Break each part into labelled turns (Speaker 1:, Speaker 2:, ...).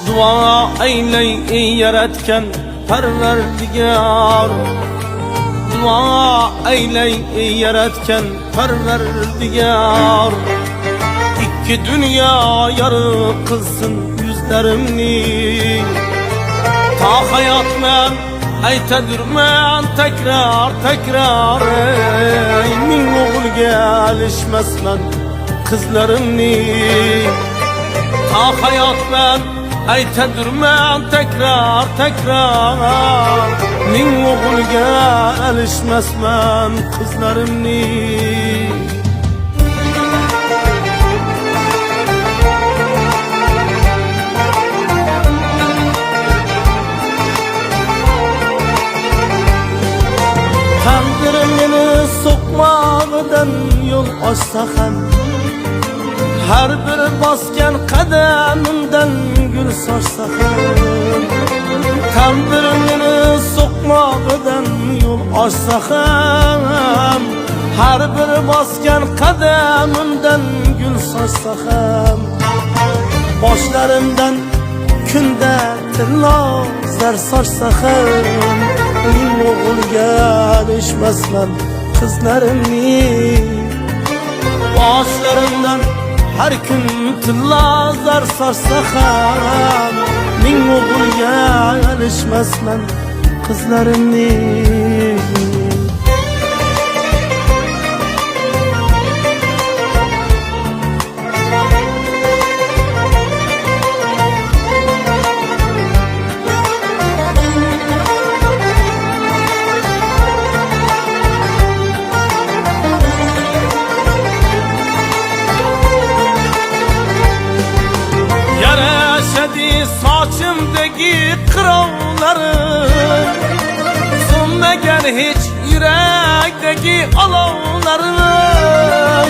Speaker 1: Dua eyley yaratgan Parvardigar, dua eyley yaratgan Parvardigar. İki dünya yarı kılsın yüzlerimni, ta hayat men aytadurman tekrar tekrar. Min oğul gelişmesmen kızlarımni, ta hayat men aytadurman tekrar tekrar. Min oğul gelişmesmen kızlarımni. Tandirimini sokmağıdan yol açsa hem, her bir basken kademimden gül saçsa hem. Tandirimini sokmağıdan yol açsa hem, her bir basken kademimden gül saçsa hem. Başlarımdan günde tilla zar saçsa hem. Min oğul gelişmesmen kızlarımni, başlarından her gün tilla zar sarsa hem. Min oğul gelişmesmen kızlarımni. Saçımdaki kıravlarım, sönmegen hiç yürekteki alavlarım.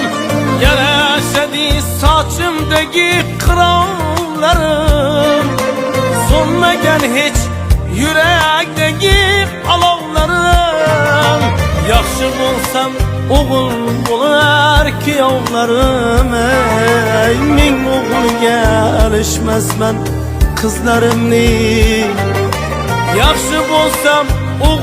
Speaker 1: Yaraşadı saçımdaki kıravlarım, sönmegen hiç yürekteki alavlarım. Yaxşı bulsam oğul bular ki yavlarım. Min oğul gelişmesmen kızlarımni, yaxşı bolsam oğul